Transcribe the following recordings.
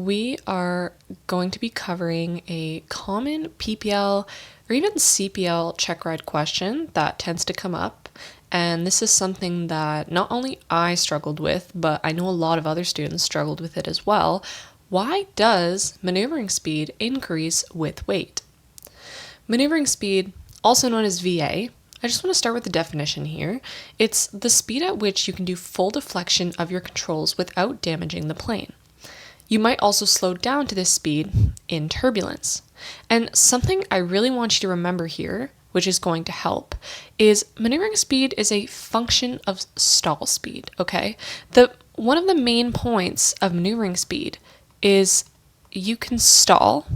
we are going to be covering a common PPL or even CPL check ride question that tends to come up. And this is something that not only I struggled with, but I know a lot of other students struggled with it as well. Why does maneuvering speed increase with weight? Maneuvering speed, also known as VA, I just want to start with the definition here. It's the speed at which you can do full deflection of your controls without damaging the plane. You might also slow down to this speed in turbulence. And something I really want you to remember here, which is going to help, is maneuvering speed is a function of stall speed, okay? One of the main points of maneuvering speed is you can stall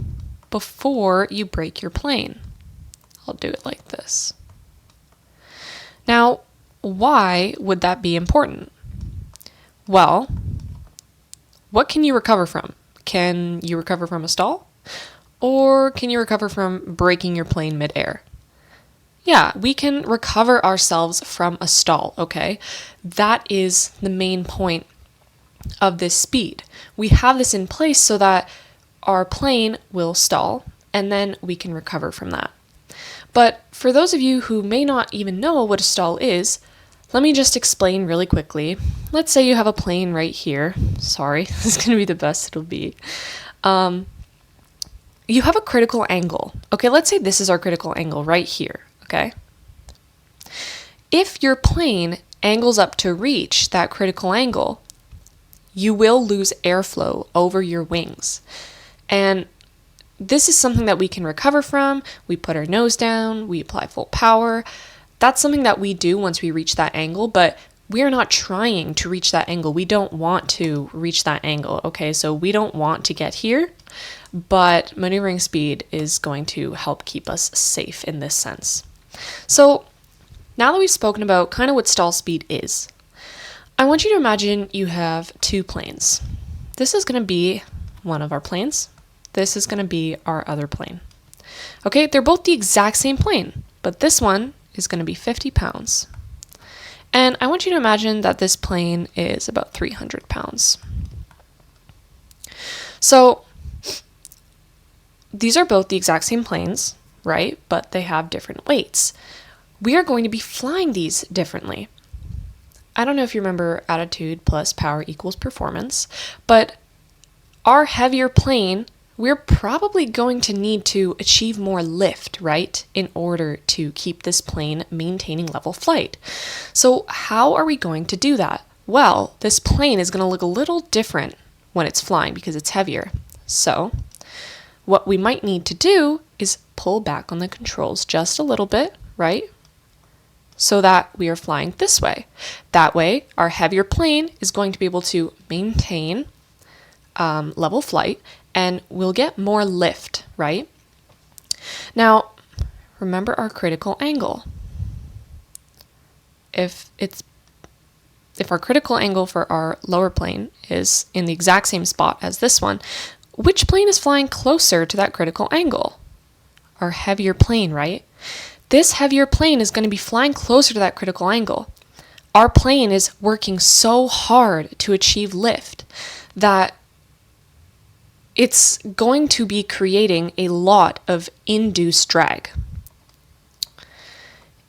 before you break your plane. I'll do it like this. Now, why would that be important? Well, what can you recover from? Can you recover from a stall? Or can you recover from breaking your plane midair? Yeah, we can recover ourselves from a stall, okay? That is the main point of this speed. We have this in place so that our plane will stall, and then we can recover from that. But for those of you who may not even know what a stall is, let me just explain really quickly. Let's say you have a plane right here. Sorry, this is going to be the best it'll be. You have a critical angle. Okay, let's say this is our critical angle right here, okay? If your plane angles up to reach that critical angle, you will lose airflow over your wings. And this is something that we can recover from. We put our nose down, we apply full power. That's something that we do once we reach that angle, but we are not trying to reach that angle. We don't want to reach that angle, okay? So we don't want to get here, but maneuvering speed is going to help keep us safe in this sense. So now that we've spoken about kind of what stall speed is, I want you to imagine you have two planes. This is going to be one of our planes. This is going to be our other plane. Okay, they're both the exact same plane, but this one is going to be 50 pounds. And I want you to imagine that this plane is about 300 pounds. So these are both the exact same planes, right? But they have different weights. We are going to be flying these differently. I don't know if you remember attitude plus power equals performance, but our heavier plane, we're probably going to need to achieve more lift, right, in order to keep this plane maintaining level flight. So how are we going to do that? Well, this plane is going to look a little different when it's flying because it's heavier. So what we might need to do is pull back on the controls just a little bit, right? So that we are flying this way. That way, our heavier plane is going to be able to maintain level flight, and we'll get more lift, right? Now, remember our critical angle. If our critical angle for our lower plane is in the exact same spot as this one, which plane is flying closer to that critical angle? Our heavier plane, right? This heavier plane is going to be flying closer to that critical angle. Our plane is working so hard to achieve lift that it's going to be creating a lot of induced drag.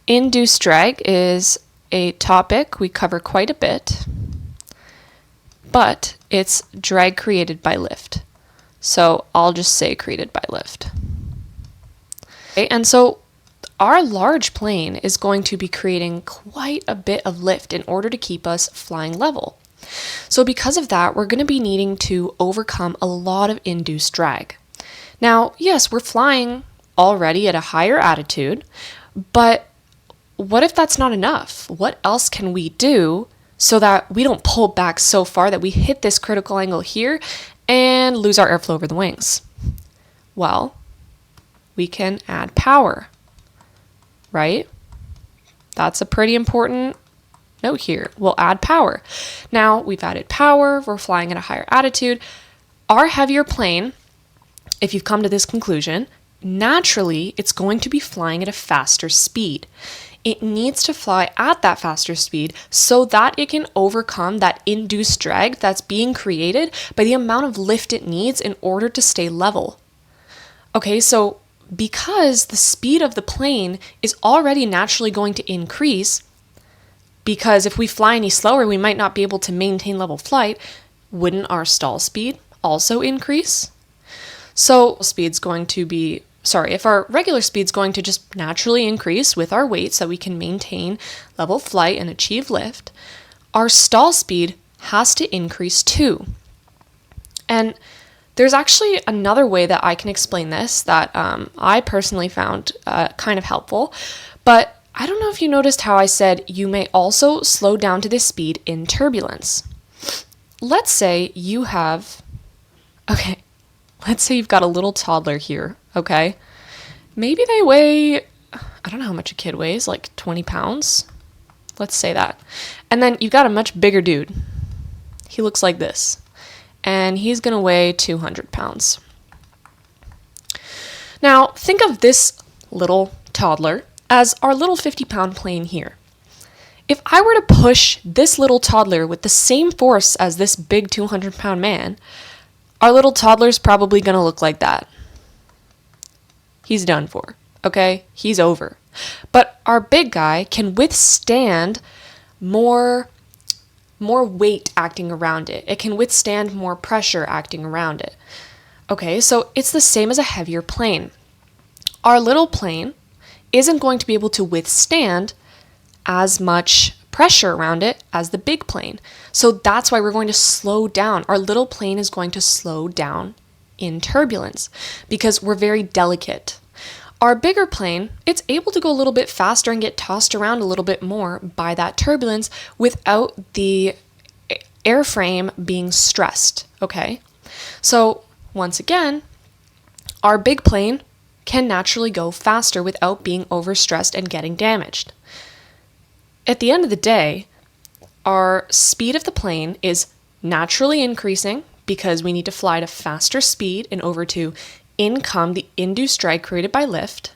Induced drag is a topic we cover quite a bit, but it's drag created by lift. So I'll just say created by lift. Okay, and so our large plane is going to be creating quite a bit of lift in order to keep us flying level. So because of that, we're going to be needing to overcome a lot of induced drag. Now, yes, we're flying already at a higher altitude, but what if that's not enough? What else can we do so that we don't pull back so far that we hit this critical angle here and lose our airflow over the wings? Well, we can add power, right? That's a pretty important note here. We'll add power. Now we've added power, we're flying at a higher altitude. Our heavier plane, if you've come to this conclusion, naturally it's going to be flying at a faster speed. it needs to fly at that faster speed so that it can overcome that induced drag that's being created by the amount of lift it needs in order to stay level. Okay, so because the speed of the plane is already naturally going to increase, because if we fly any slower, we might not be able to maintain level flight, wouldn't our stall speed also increase? So if our regular speed's going to just naturally increase with our weight so we can maintain level flight and achieve lift, our stall speed has to increase too. And there's actually another way that I can explain this that I personally found kind of helpful, but I don't know if you noticed how I said you may also slow down to this speed in turbulence. Let's say you've got a little toddler here, okay? Maybe they weigh, I don't know how much a kid weighs, like 20 pounds? Let's say that. And then you've got a much bigger dude. He looks like this. And he's going to weigh 200 pounds. Now, think of this little toddler as our little 50-pound plane here. If I were to push this little toddler with the same force as this big 200-pound man, our little toddler's probably going to look like that. He's done for, okay? He's over. But our big guy can withstand more weight acting around it. It can withstand more pressure acting around it. Okay, so it's the same as a heavier plane. Our little plane isn't going to be able to withstand as much pressure around it as the big plane. So that's why we're going to slow down. Our little plane is going to slow down in turbulence because we're very delicate. Our bigger plane, it's able to go a little bit faster and get tossed around a little bit more by that turbulence without the airframe being stressed, okay? So once again, our big plane can naturally go faster without being overstressed and getting damaged. At the end of the day, our speed of the plane is naturally increasing because we need to fly at a faster speed in order to income the induced drag created by lift,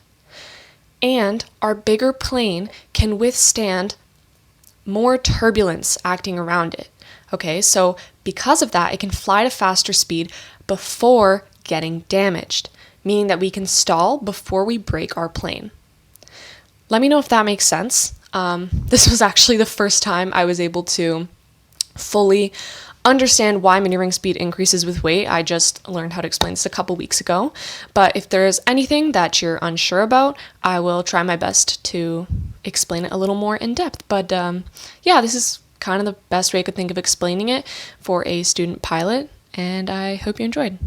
and our bigger plane can withstand more turbulence acting around it. Okay, so because of that, it can fly at a faster speed before getting damaged, meaning that we can stall before we break our plane. Let me know if that makes sense. This was actually the first time I was able to fully understand why maneuvering speed increases with weight. I just learned how to explain this a couple weeks ago. But if there's anything that you're unsure about, I will try my best to explain it a little more in depth. But this is kind of the best way I could think of explaining it for a student pilot, and I hope you enjoyed.